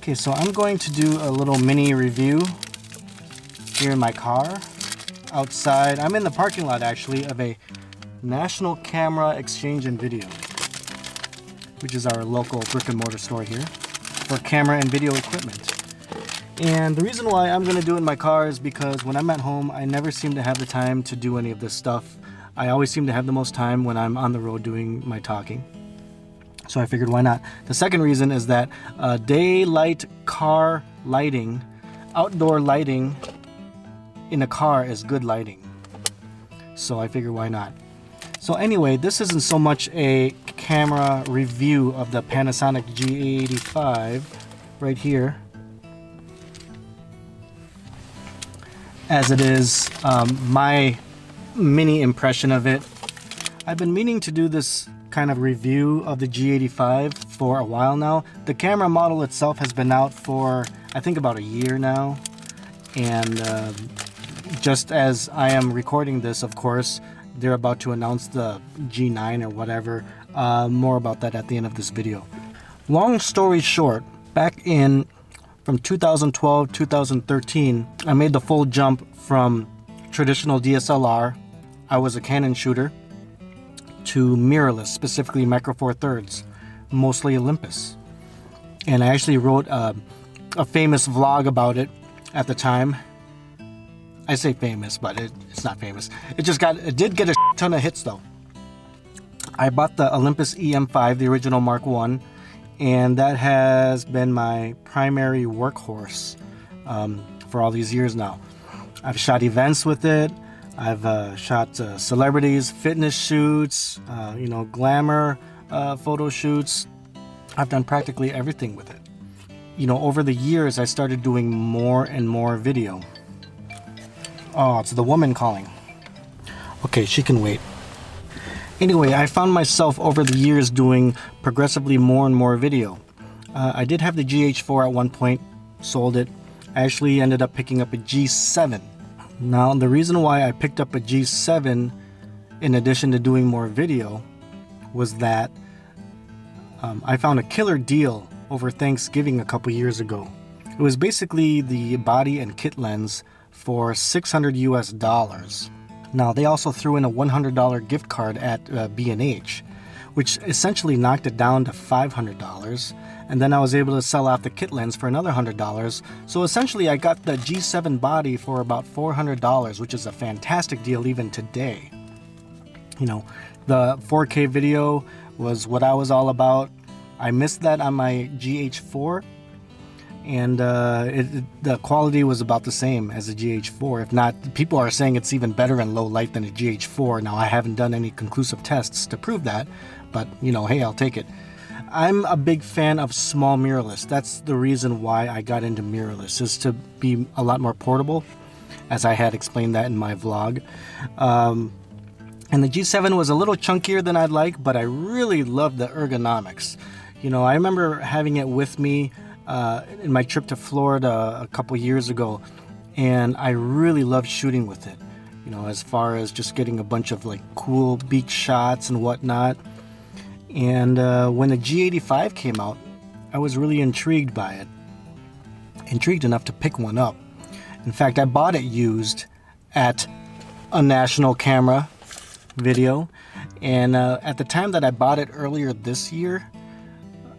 Okay, so I'm going to do a little mini review here in my car outside. I'm in the parking lot actually of a National Camera Exchange and Video, which is our local brick and mortar store here for camera and video equipment. And the reason why I'm going to do it in my car is because when I'm at home, I never seem to have the time to do any of this stuff. I always seem to have the most time when I'm on the road doing my talking. So I figured, why not? The second reason is that daylight car lighting, outdoor lighting in a car is good lighting. So I figured, why not? So anyway, this isn't so much a camera review of the Panasonic G85 right here, as it is my mini impression of it. I've been meaning to do this kind of review of the G85 for a while now. The camera model itself has been out for I think about a year now, and just as I am recording this, of course, they're about to announce the G9 or whatever. More about that at the end of this video. Long story short, back in from 2012 2013, I made the full jump from traditional DSLR, I was a Canon shooter, to mirrorless, specifically Micro Four Thirds, mostly Olympus. And I actually wrote a famous vlog about it at the time. I say famous, but it's not famous. It did get a ton of hits though. I bought the Olympus EM5, the original Mark I, and that has been my primary workhorse for all these years now. I've shot events with it. I've shot celebrities, fitness shoots, glamour photo shoots. I've done practically everything with it. Over the years, I started doing more and more video. Oh, it's the woman calling. Okay, she can wait. Anyway, I found myself over the years doing progressively more and more video. I did have the GH4 at one point, sold it. I actually ended up picking up a G7. Now, the reason why I picked up a G7 in addition to doing more video was that I found a killer deal over Thanksgiving a couple years ago. It was basically the body and kit lens for $600 US. Now, they also threw in a $100 gift card at B&H, which essentially knocked it down to $500. And then I was able to sell off the kit lens for another $100. So essentially I got the G7 body for about $400, which is a fantastic deal even today. The 4K video was what I was all about. I missed that on my GH4, and the quality was about the same as a GH4. If not, people are saying it's even better in low light than a GH4. Now, I haven't done any conclusive tests to prove that, but hey, I'll take it. I'm a big fan of small mirrorless. That's the reason why I got into mirrorless, is to be a lot more portable, as I had explained that in my vlog. And the G7 was a little chunkier than I'd like, but I really loved the ergonomics. I remember having it with me in my trip to Florida a couple years ago, and I really loved shooting with it. As far as just getting a bunch of cool beach shots and whatnot. And when the G85 came out, I was really intrigued by it. Intrigued enough to pick one up. In fact, I bought it used at a National Camera Video. And at the time that I bought it earlier this year,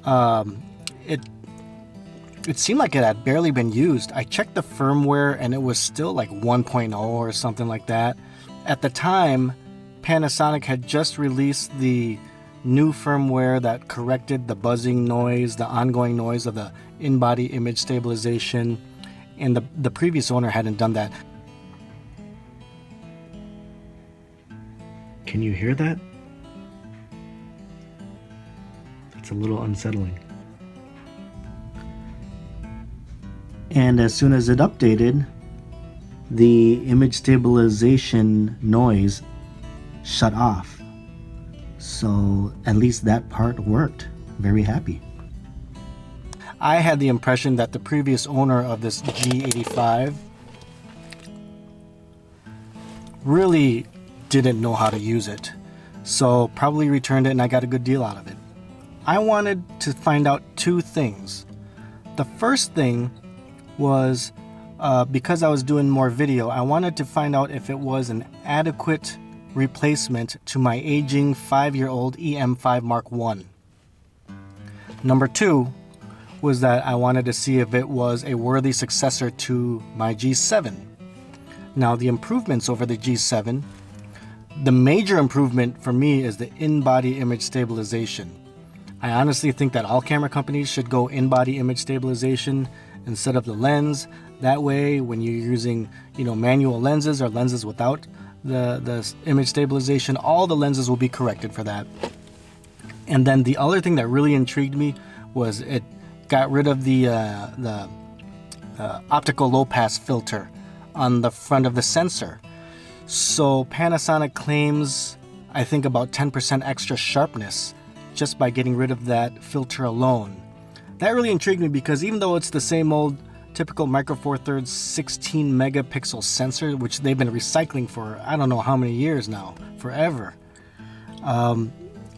it seemed like it had barely been used. I checked the firmware and it was still 1.0 or something like that. At the time, Panasonic had just released the new firmware that corrected the buzzing noise, the ongoing noise of the in-body image stabilization, and the previous owner hadn't done that. Can you hear that? It's a little unsettling. And as soon as it updated, the image stabilization noise shut off. So at least that part worked. Very happy. I had the impression that the previous owner of this G85 really didn't know how to use it. So probably returned it and I got a good deal out of it. I wanted to find out two things. The first thing was because I was doing more video, I wanted to find out if it was an adequate replacement to my aging 5-year-old EM5 Mark I. Number 2 was that I wanted to see if it was a worthy successor to my G7. Now, the improvements over the G7, the major improvement for me is the in-body image stabilization. I honestly think that all camera companies should go in-body image stabilization instead of the lens. That way, when you're using, manual lenses or lenses without the image stabilization, all the lenses will be corrected for that. And then the other thing that really intrigued me was it got rid of the optical low pass filter on the front of the sensor. So Panasonic claims, I think, about 10% extra sharpness just by getting rid of that filter alone. That really intrigued me because even though it's the same old typical Micro Four Thirds 16 megapixel sensor, which they've been recycling for I don't know how many years now, forever.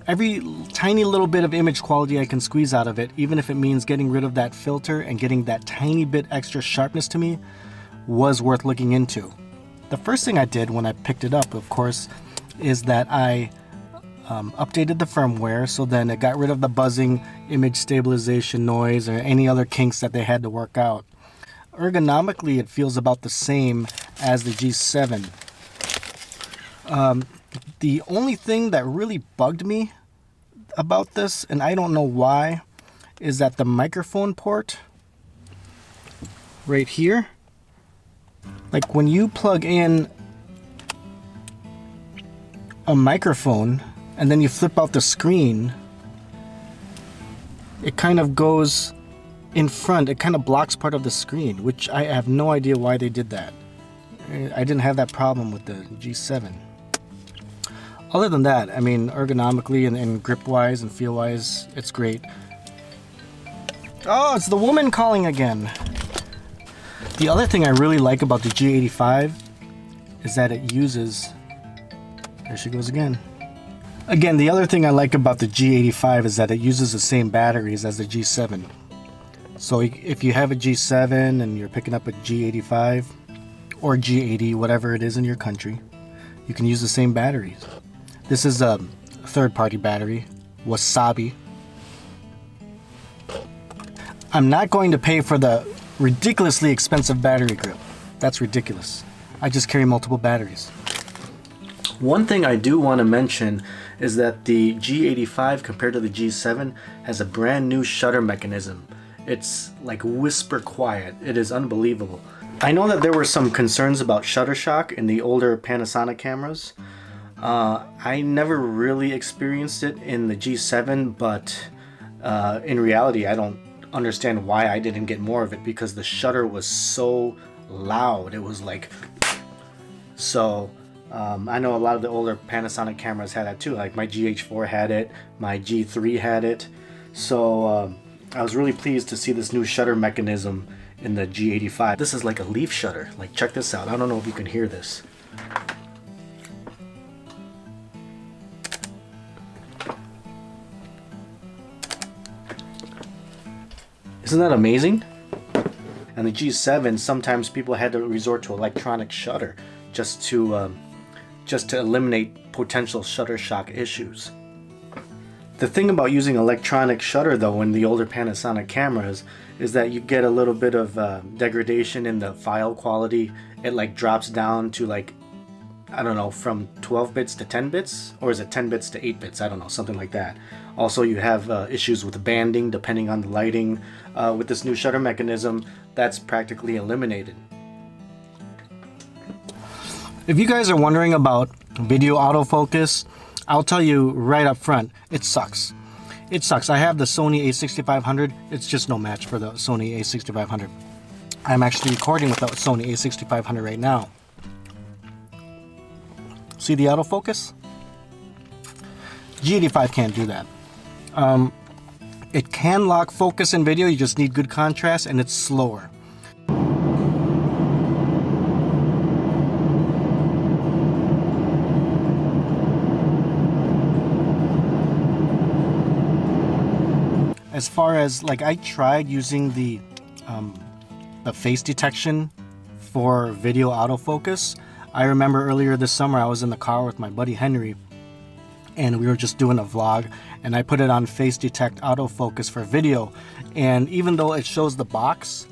Every tiny little bit of image quality I can squeeze out of it, even if it means getting rid of that filter and getting that tiny bit extra sharpness to me, was worth looking into. The first thing I did when I picked it up, of course, is that I updated the firmware, so then it got rid of the buzzing image stabilization noise or any other kinks that they had to work out. Ergonomically, it feels about the same as the G7. The only thing that really bugged me about this, and I don't know why, is that the microphone port right here, like when you plug in a microphone and then you flip out the screen, it kind of goes in front. It kind of blocks part of the screen, which I have no idea why they did that. I didn't have that problem with the G7. Other than that, I mean, ergonomically and grip-wise and feel-wise, it's great. Oh, it's the woman calling again. The other thing I really like about the G85 is that it uses... There she goes again. Again, the other thing I like about the G85 is that it uses the same batteries as the G7. So if you have a G7 and you're picking up a G85 or G80, whatever it is in your country, you can use the same batteries. This is a third-party battery, Wasabi. I'm not going to pay for the ridiculously expensive battery grip. That's ridiculous. I just carry multiple batteries. One thing I do want to mention is that the G85 compared to the G7 has a brand new shutter mechanism. It's like whisper quiet. It is unbelievable. I know that there were some concerns about shutter shock in the older Panasonic cameras. I never really experienced it in the G7, but in reality I don't understand why I didn't get more of it, because the shutter was so loud. It was like... So I know a lot of the older Panasonic cameras had that too, like my GH4 had it, my G3 had it. So I was really pleased to see this new shutter mechanism in the G85. This is like a leaf shutter. Like, check this out. I don't know if you can hear this. Isn't that amazing? And the G7, sometimes people had to resort to electronic shutter just to eliminate potential shutter shock issues. The thing about using electronic shutter though in the older Panasonic cameras is that you get a little bit of degradation in the file quality. It like drops down to like, I don't know, from 12 bits to 10 bits, or is it 10 bits to 8 bits? I don't know, something like that. Also, you have issues with banding depending on the lighting. With this new shutter mechanism, that's practically eliminated. If you guys are wondering about video autofocus, I'll tell you right up front, it sucks. It sucks. I have the Sony a6500. It's just no match for the Sony a6500. I'm actually recording with the Sony a6500 right now. See the autofocus? G85 can't do that. It can lock focus in video, you just need good contrast, and it's slower. As far as, like, I tried using the the face detection for video autofocus. I remember earlier this summer I was in the car with my buddy Henry, and we were just doing a vlog, and I put it on face detect autofocus for video, and even though it shows the box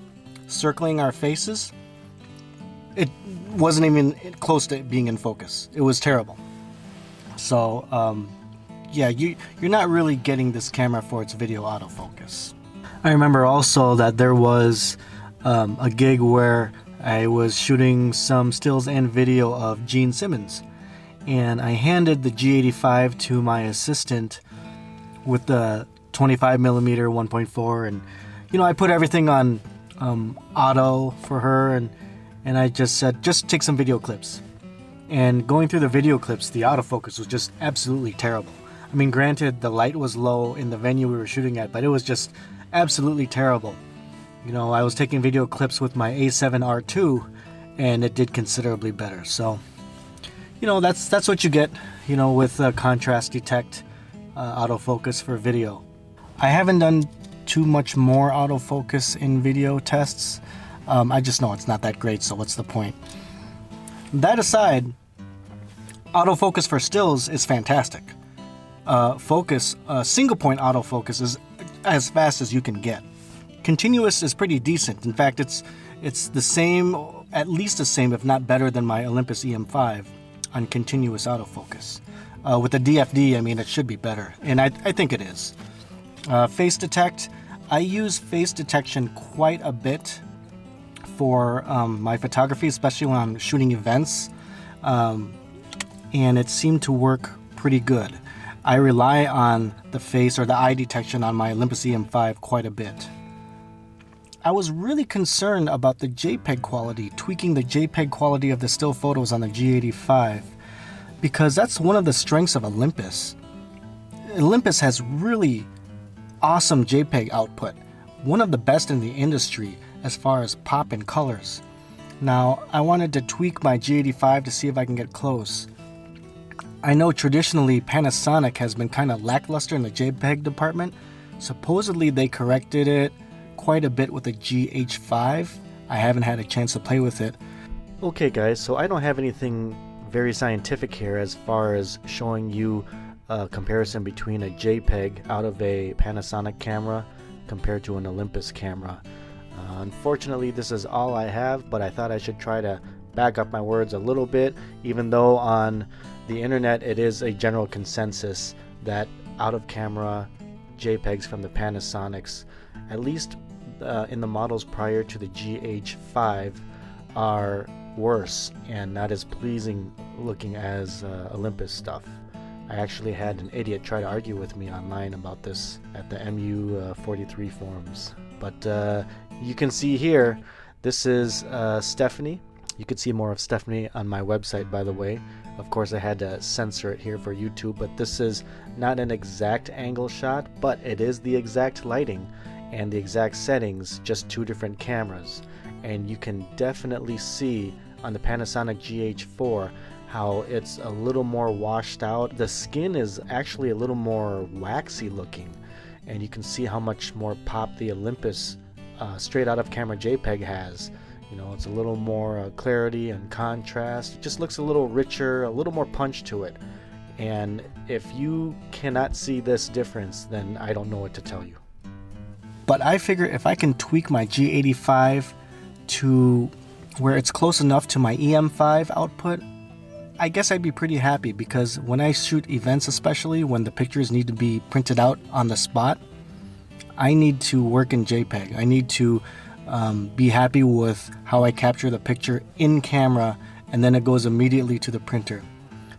circling our faces, it wasn't even close to being in focus. It was terrible. So yeah, you're not really getting this camera for its video autofocus. I remember also that there was a gig where I was shooting some stills and video of Gene Simmons, and I handed the G85 to my assistant with the 25mm 1.4, and you know, I put everything on auto for her, and I just said, just take some video clips. And going through the video clips, the autofocus was just absolutely terrible. I mean, granted, the light was low in the venue we were shooting at, but it was just absolutely terrible. You know, I was taking video clips with my A7 R2, and it did considerably better. So, you know, that's what you get, you know, with contrast detect autofocus for video. I haven't done too much more autofocus in video tests. I just know it's not that great, so what's the point? That aside, autofocus for stills is fantastic. Single point autofocus is as fast as you can get. Continuous is pretty decent. In fact, it's the same, at least the same, if not better than my Olympus EM5 on continuous autofocus. With the DFD, I mean, it should be better, and I think it is. Face detect, I use face detection quite a bit for my photography, especially when I'm shooting events, and it seemed to work pretty good. I rely on the face or the eye detection on my Olympus EM5 quite a bit. I was really concerned about the JPEG quality, tweaking the JPEG quality of the still photos on the G85, because that's one of the strengths of Olympus. Olympus has really awesome JPEG output, one of the best in the industry as far as pop and colors. Now, I wanted to tweak my G85 to see if I can get close. I know traditionally Panasonic has been kind of lackluster in the JPEG department. Supposedly they corrected it quite a bit with the G85. I haven't had a chance to play with it. Okay guys, so I don't have anything very scientific here as far as showing you a comparison between a JPEG out of a Panasonic camera compared to an Olympus camera. Unfortunately, this is all I have, but I thought I should try to back up my words a little bit, even though on the internet it is a general consensus that out of camera JPEGs from the Panasonics, at least in the models prior to the GH5, are worse and not as pleasing looking as Olympus stuff. I actually had an idiot try to argue with me online about this at the MU43 forums. But you can see here, this is Stephanie. You can see more of Stephanie on my website, by the way. Of course, I had to censor it here for YouTube, but this is not an exact angle shot, but it is the exact lighting and the exact settings, just two different cameras. And you can definitely see on the Panasonic GH4 how it's a little more washed out. The skin is actually a little more waxy looking, and you can see how much more pop the Olympus straight out of camera JPEG has. You know, it's a little more clarity and contrast. It just looks a little richer, a little more punch to it. And if you cannot see this difference, then I don't know what to tell you. But I figure if I can tweak my G85 to where it's close enough to my EM5 output, I guess I'd be pretty happy, because when I shoot events, especially when the pictures need to be printed out on the spot, I need to work in JPEG. I need to be happy with how I capture the picture in camera, and then it goes immediately to the printer.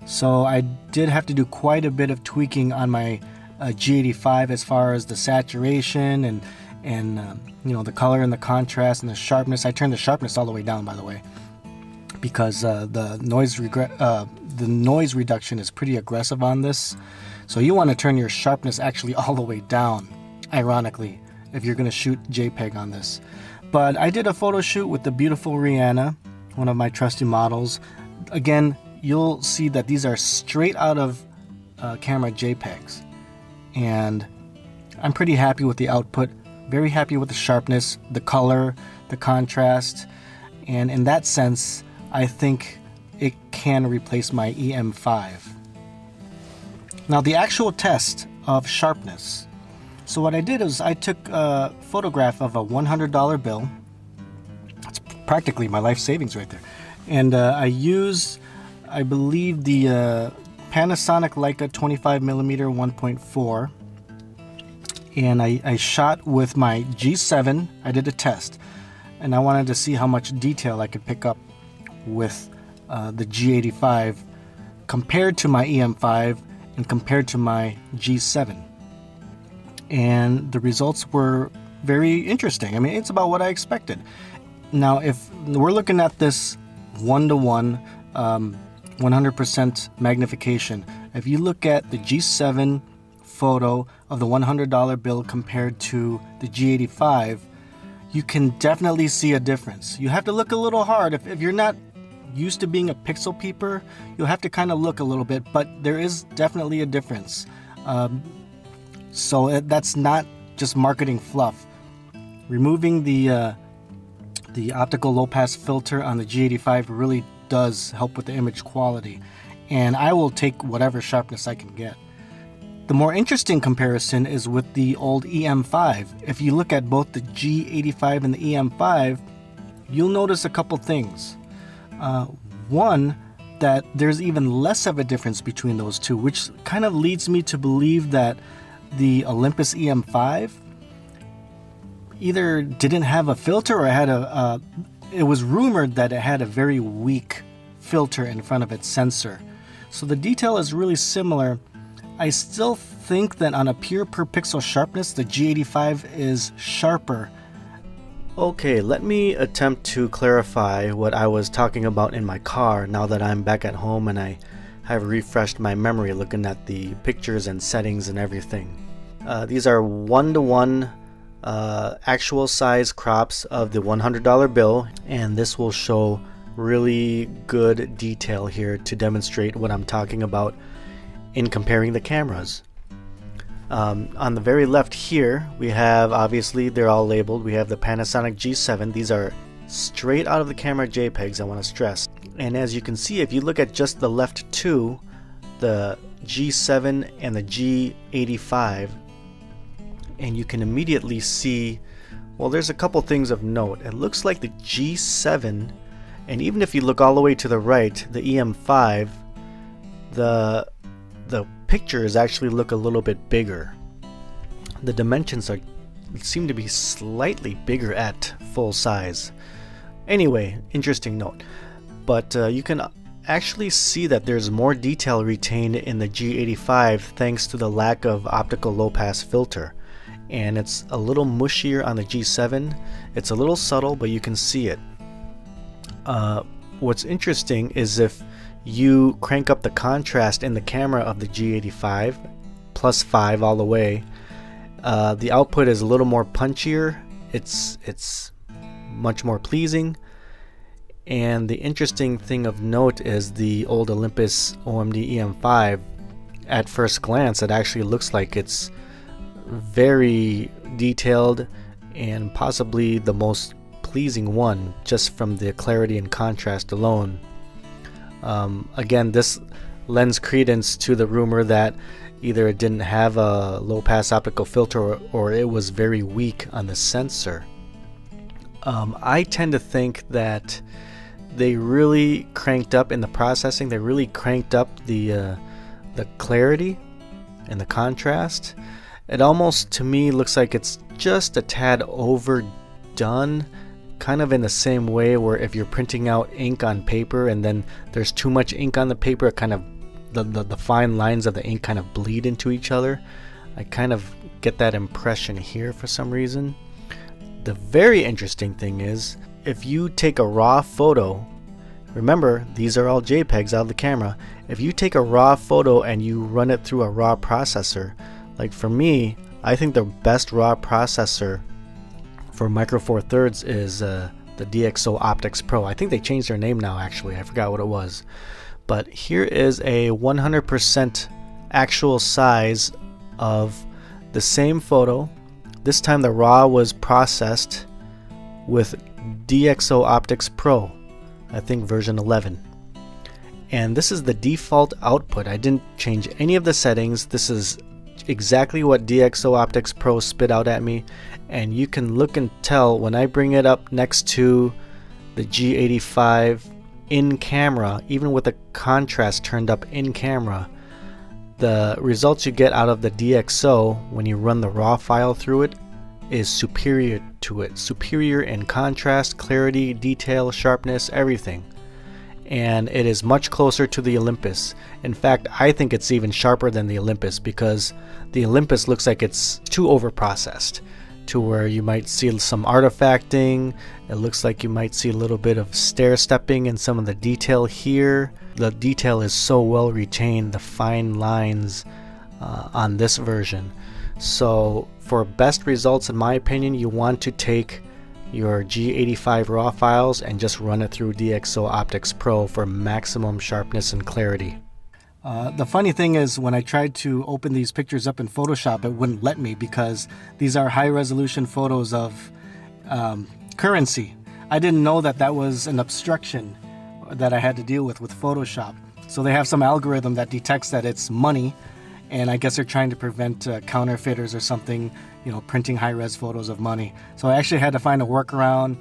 So I did have to do quite a bit of tweaking on my G85 as far as the saturation and you know, the color and the contrast and the sharpness. I turned the sharpness all the way down, by the way, because the noise reduction is pretty aggressive on this. So you want to turn your sharpness actually all the way down, ironically, if you're going to shoot JPEG on this. But I did a photo shoot with the beautiful Rihanna, one of my trusty models. Again, you'll see that these are straight out of camera JPEGs, and I'm pretty happy with the output Very happy with the sharpness, the color, the contrast, and in that sense, I think it can replace my EM5. Now the actual test of sharpness. So what I did is I took a photograph of a $100 bill. That's practically my life savings right there. And I used, I believe, the Panasonic Leica 25mm 1.4. And I shot with my G7. I did a test. And I wanted to see how much detail I could pick up with the G85 compared to my EM5 and compared to my G7. And the results were very interesting. I mean, it's about what I expected. Now, if we're looking at this 1:1, 100% magnification, if you look at the G7 photo of the $100 bill compared to the G85, you can definitely see a difference. You have to look a little hard. If you're not used to being a pixel peeper, you'll have to kind of look a little bit, but there is definitely a difference. So that's not just marketing fluff. Removing the optical low pass filter on the G85 really does help with the image quality, and I will take whatever sharpness I can get. The more interesting comparison is with the old EM5. If you look at both the G85 and the EM5, you'll notice a couple things. One, that there's even less of a difference between those two, which kind of leads me to believe that the Olympus EM5 either didn't have a filter or had it was rumored that it had a very weak filter in front of its sensor. So the detail is really similar. I still think that on a pure per pixel sharpness, the G85 is sharper. Okay, let me attempt to clarify what I was talking about in my car now that I'm back at home and I have refreshed my memory looking at the pictures and settings and everything. These are 1:1 actual size crops of the $100 bill, and this will show really good detail here to demonstrate what I'm talking about in comparing the cameras. On the very left here, we have, obviously they're all labeled, we have the Panasonic G7. These are straight out of the camera JPEGs, I want to stress. And as you can see, if you look at just the left two, the G7 and the G85, and you can immediately see, well, there's a couple things of note. It looks like the G7, and even if you look all the way to the right, the EM5, the pictures actually look a little bit bigger. The dimensions seem to be slightly bigger at full size. Anyway, interesting note. But you can actually see that there's more detail retained in the G85 thanks to the lack of optical low pass filter. And it's a little mushier on the G7. It's a little subtle, but you can see it. What's interesting is if you crank up the contrast in the camera of the G85 +5 all the way, the output is a little more punchier. It's much more pleasing. And the interesting thing of note is the old Olympus OMD-EM5, at first glance it actually looks like it's very detailed and possibly the most pleasing one just from the clarity and contrast alone. Again, this lends credence to the rumor that either it didn't have a low pass optical filter or it was very weak on the sensor. I tend to think that they really cranked up in the processing, they really cranked up the clarity and the contrast. It almost, to me, looks like it's just a tad overdone, kind of in the same way where if you're printing out ink on paper and then there's too much ink on the paper, it kind of the fine lines of the ink kind of bleed into each other. I kind of get that impression here for some reason. The very interesting thing is, if you take a raw photo, remember these are all JPEGs out of the camera, if you take a raw photo and you run it through a raw processor, like for me, I think the best raw processor for Micro Four Thirds is the DxO Optics Pro. I think they changed their name now actually, I forgot what it was. But here is a 100% actual size of the same photo This time the RAW was processed with DxO Optics Pro, I think version 11. And this is the default output. I didn't change any of the settings. This is exactly what DxO Optics Pro spit out at me. And you can look and tell when I bring it up next to the G85 in camera, even with the contrast turned up in camera, the results you get out of the DxO when you run the RAW file through it is superior to it. Superior in contrast, clarity, detail, sharpness, everything. And it is much closer to the Olympus. In fact, I think it's even sharper than the Olympus because the Olympus looks like it's too over-processed to where you might see some artifacting. It looks like you might see a little bit of stair-stepping in some of the detail here. The detail is so well retained, the fine lines on this version. So for best results, in my opinion, you want to take your G85 RAW files and just run it through DxO Optics Pro for maximum sharpness and clarity. The funny thing is, when I tried to open these pictures up in Photoshop, it wouldn't let me because these are high-resolution photos of currency. I didn't know that that was an obstruction that I had to deal with Photoshop. So they have some algorithm that detects that it's money, and I guess they're trying to prevent counterfeiters or something, you know, printing high-res photos of money. So I actually had to find a workaround.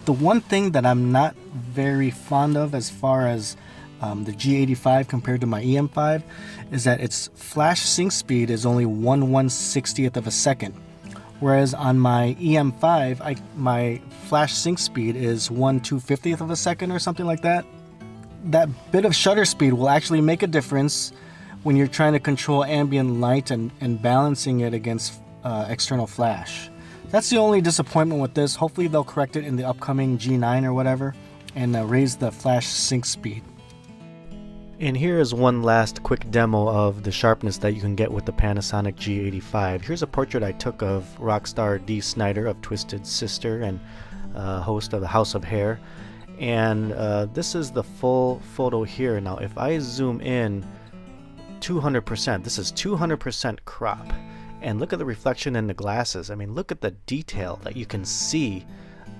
The one thing that I'm not very fond of as far as the G85 compared to my EM5 is that its flash sync speed is only 1/160th of a second. Whereas on my EM5, my flash sync speed is 1/250th of a second or something like that. That bit of shutter speed will actually make a difference when you're trying to control ambient light and balancing it against external flash. That's the only disappointment with this. Hopefully they'll correct it in the upcoming G9 or whatever and raise the flash sync speed. And here is one last quick demo of the sharpness that you can get with the Panasonic G85. Here's a portrait I took of rockstar Dee Snider of Twisted Sister and host of the House of Hair. And this is the full photo here. Now if I zoom in 200%, this is 200% crop. And look at the reflection in the glasses. I mean, look at the detail that you can see.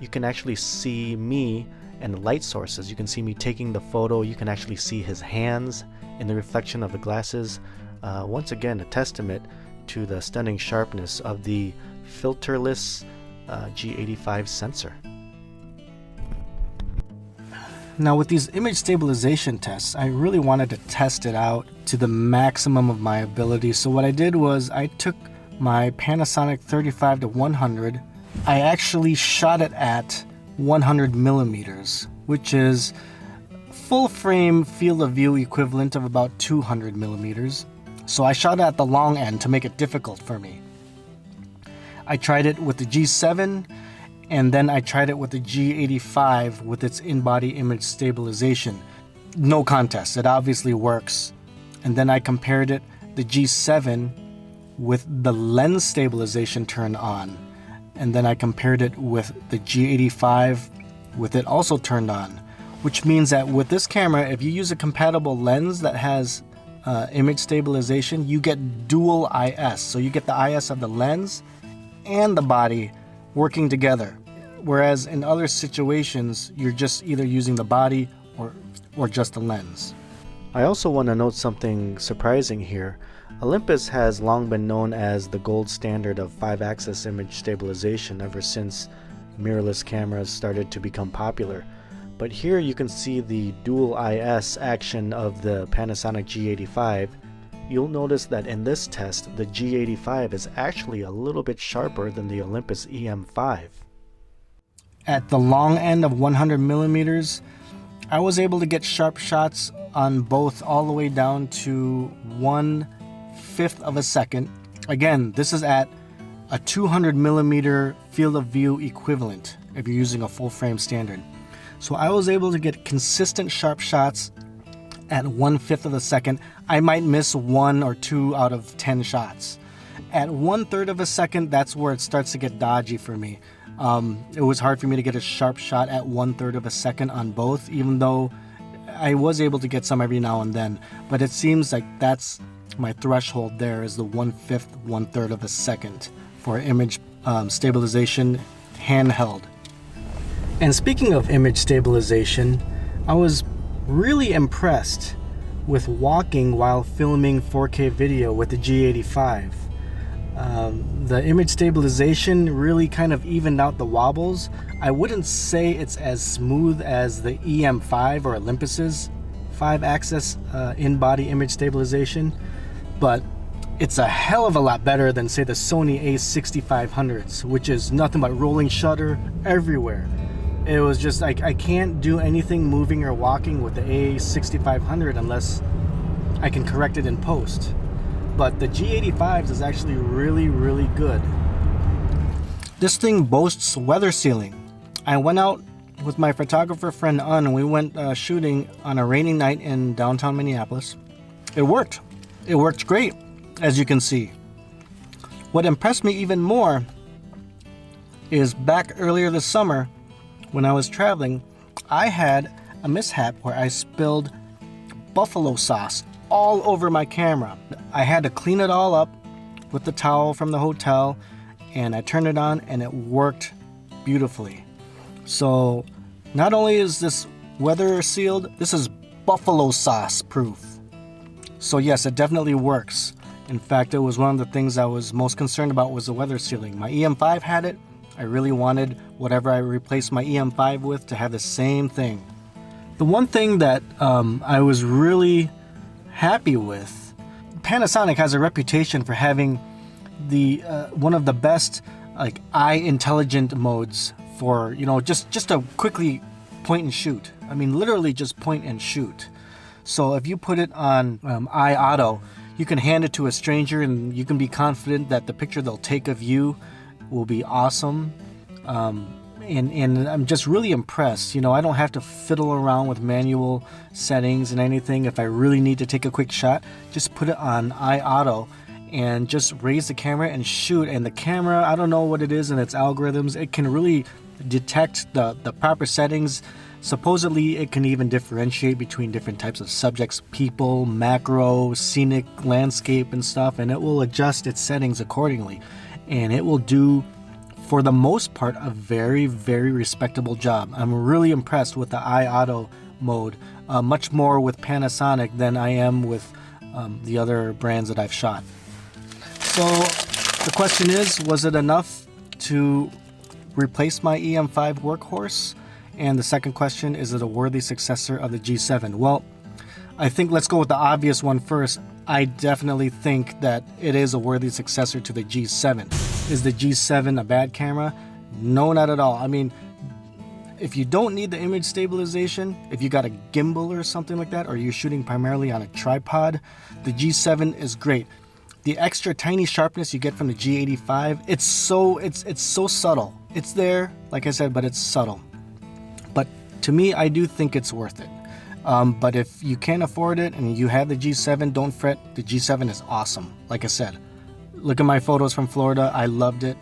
You can actually see me and the light sources. You can see me taking the photo. You can actually see his hands in the reflection of the glasses. Once again, a testament to the stunning sharpness of the filterless G85 sensor. Now with these image stabilization tests, I really wanted to test it out to the maximum of my ability. So what I did was I took my Panasonic 35-100. I actually shot it at 100 millimeters, which is full frame field of view equivalent of about 200 millimeters. So I shot it at the long end to make it difficult for me. I tried it with the G7, and then I tried it with the G85 with its in-body image stabilization. No contest, it obviously works. And then I compared it, the G7, with the lens stabilization turned on. And then I compared it with the G85 with it also turned on. Which means that with this camera, if you use a compatible lens that has image stabilization, you get dual IS. So you get the IS of the lens and the body working together. Whereas in other situations, you're just either using the body or just the lens. I also want to note something surprising here. Olympus has long been known as the gold standard of 5-axis image stabilization ever since mirrorless cameras started to become popular. But here you can see the dual IS action of the Panasonic G85. You'll notice that in this test, the G85 is actually a little bit sharper than the Olympus EM5. At the long end of 100 millimeters, I was able to get sharp shots on both all the way down to 1/5 of a second. Again, this is at a 200 millimeter field of view equivalent if you're using a full frame standard. So I was able to get consistent sharp shots at 1/5 of a second. I might miss 1 or 2 out of 10 shots. At 1/3 of a second, that's where it starts to get dodgy for me. It was hard for me to get a sharp shot at 1/3 of a second on both, even though I was able to get some every now and then. But it seems like that's my threshold there, is the 1/5, 1/3 of a second for image stabilization handheld. And speaking of image stabilization, I was really impressed with walking while filming 4K video with the G85. The image stabilization really kind of evened out the wobbles. I wouldn't say it's as smooth as the EM5 or Olympus's 5-axis in-body image stabilization, but it's a hell of a lot better than, say, the Sony A6500s, which is nothing but rolling shutter everywhere. It was just like I can't do anything moving or walking with the A6500 unless I can correct it in post. But the G85s is actually really, really good. This thing boasts weather sealing. I went out with my photographer friend Un, and we went shooting on a rainy night in downtown Minneapolis. It worked. It worked great, as you can see. What impressed me even more is back earlier this summer when I was traveling, I had a mishap where I spilled buffalo sauce all over my camera. I had to clean it all up with the towel from the hotel, and I turned it on and it worked beautifully. So not only is this weather sealed, this is buffalo sauce proof. So yes, it definitely works. In fact, it was one of the things I was most concerned about was the weather sealing. My EM5 had it. I really wanted whatever I replaced my EM5 with to have the same thing. The one thing that I was really happy with, Panasonic has a reputation for having the one of the best like eye intelligent modes for, you know, just to quickly point and shoot. I mean, literally just point and shoot. So if you put it on eye auto, you can hand it to a stranger and you can be confident that the picture they'll take of you will be awesome. And I'm just really impressed. You know, I don't have to fiddle around with manual settings and anything. If I really need to take a quick shot, just put it on eye auto and just raise the camera and shoot. And the camera, I don't know what it is in its algorithms, it can really detect the proper settings. Supposedly it can even differentiate between different types of subjects, people, macro, scenic, landscape and stuff, and it will adjust its settings accordingly. And it will do, for the most part, a very, very respectable job. I'm really impressed with the eye auto mode, much more with Panasonic than I am with the other brands that I've shot. So the question is, was it enough to replace my EM5 workhorse? And the second question, is it a worthy successor of the G7? Well, I think let's go with the obvious one first. I definitely think that it is a worthy successor to the G7. Is the G7 a bad camera? No, not at all. I mean, if you don't need the image stabilization, if you got a gimbal or something like that, or you're shooting primarily on a tripod, the G7 is great. The extra tiny sharpness you get from the G85, it's so subtle. It's there, like I said, but it's subtle. But to me, I do think it's worth it. But if you can't afford it and you have the G7, don't fret. The G7 is awesome. Like I said, look at my photos from Florida. I loved it.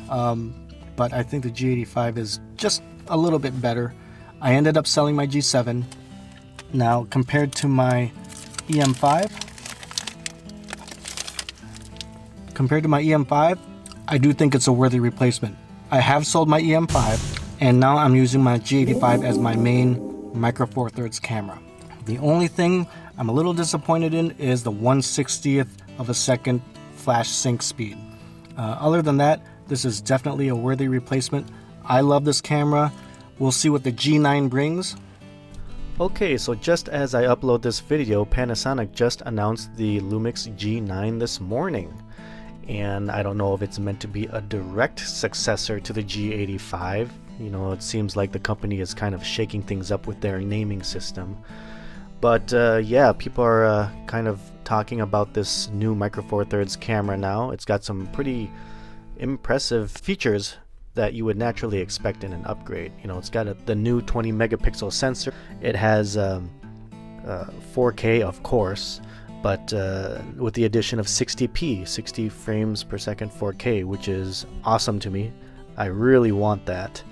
But I think the G85 is just a little bit better. I ended up selling my G7. Now, compared to my EM5, I do think it's a worthy replacement. I have sold my EM5, and now I'm using my G85 as my main Micro Four Thirds camera. The only thing I'm a little disappointed in is the 1/60th of a second flash sync speed. Other than that, this is definitely a worthy replacement. I love this camera. We'll see what the G9 brings. Okay, so just as I upload this video, Panasonic just announced the Lumix G9 this morning. And I don't know if it's meant to be a direct successor to the G85. You know, it seems like the company is kind of shaking things up with their naming system. But yeah, people are kind of talking about this new Micro Four Thirds camera now. It's got some pretty impressive features that you would naturally expect in an upgrade. You know, it's got the new 20 megapixel sensor. It has 4K, of course, but with the addition of 60p, 60 frames per second 4K, which is awesome to me. I really want that.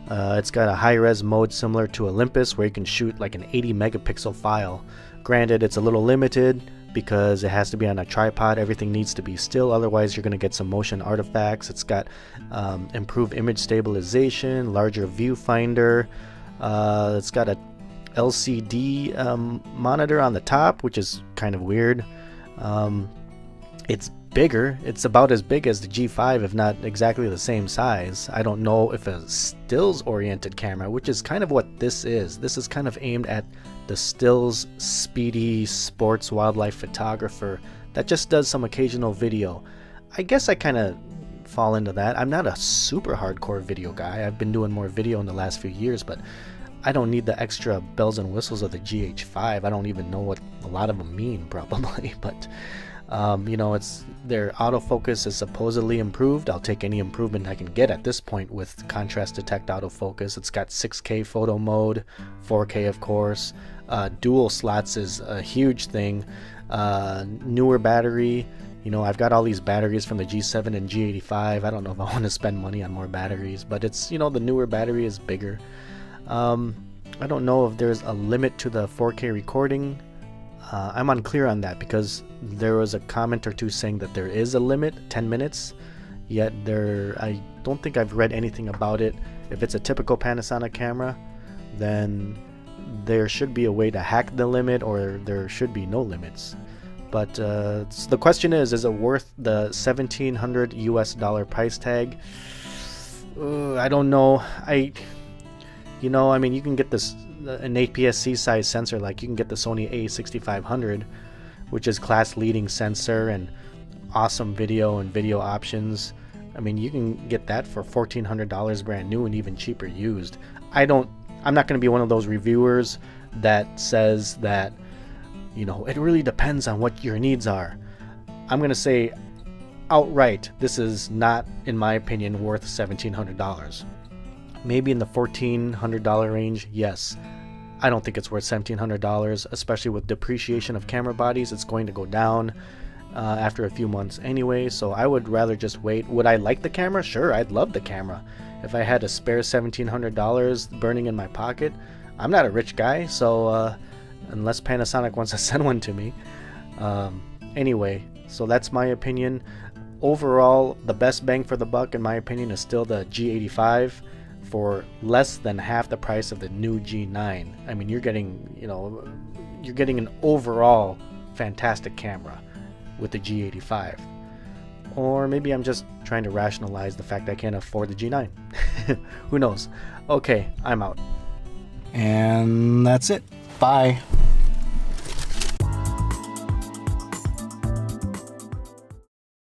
It's got a high-res mode similar to Olympus where you can shoot like an 80 megapixel file. Granted, it's a little limited because it has to be on a tripod. Everything needs to be still, otherwise you're going to get some motion artifacts. It's got improved image stabilization, larger viewfinder. It's got a LCD monitor on the top, which is kind of weird. It's bigger. It's about as big as the G5, if not exactly the same size. I don't know if a stills oriented camera, which is kind of what this is. This is kind of aimed at the stills, speedy sports wildlife photographer that just does some occasional video. I guess I kind of fall into that. I'm not a super hardcore video guy. I've been doing more video in the last few years, but I don't need the extra bells and whistles of the G85. I don't even know what a lot of them mean, probably, but you know, it's their autofocus is supposedly improved. I'll take any improvement I can get at this point with contrast detect autofocus. It's got 6K photo mode, 4K of course. Dual slots is a huge thing. Newer battery. You know, I've got all these batteries from the G7 and G85. I don't know if I want to spend money on more batteries, but it's, you know, the newer battery is bigger. I don't know if there's a limit to the 4K recording. I'm unclear on that because there was a comment or two saying that there is a limit, 10 minutes, yet I don't think I've read anything about it. If it's a typical Panasonic camera, then there should be a way to hack the limit, or there should be no limits. But the question is it worth the $1,700 US price tag? I don't know. You know, I mean, you can get this an APS-C size sensor, like you can get the Sony A6500, which is class leading sensor and awesome video and video options. I mean, you can get that for $1,400 brand new and even cheaper used. I'm not going to be one of those reviewers that says that, you know, it really depends on what your needs are. I'm going to say outright, this is not, in my opinion, worth $1,700. Maybe in the $1,400 range, yes. I don't think it's worth $1,700, especially with depreciation of camera bodies. It's going to go down after a few months anyway, so I would rather just wait. Would I like the camera? Sure, I'd love the camera. If I had a spare $1,700 burning in my pocket, I'm not a rich guy, so unless Panasonic wants to send one to me. Anyway, so that's my opinion. Overall, the best bang for the buck, in my opinion, is still the G85 for less than half the price of the new G9. I mean, you're getting, you know, you're getting an overall fantastic camera with the G85. Or maybe I'm just trying to rationalize the fact I can't afford the G9. Who knows? Okay, I'm out. And that's it. Bye.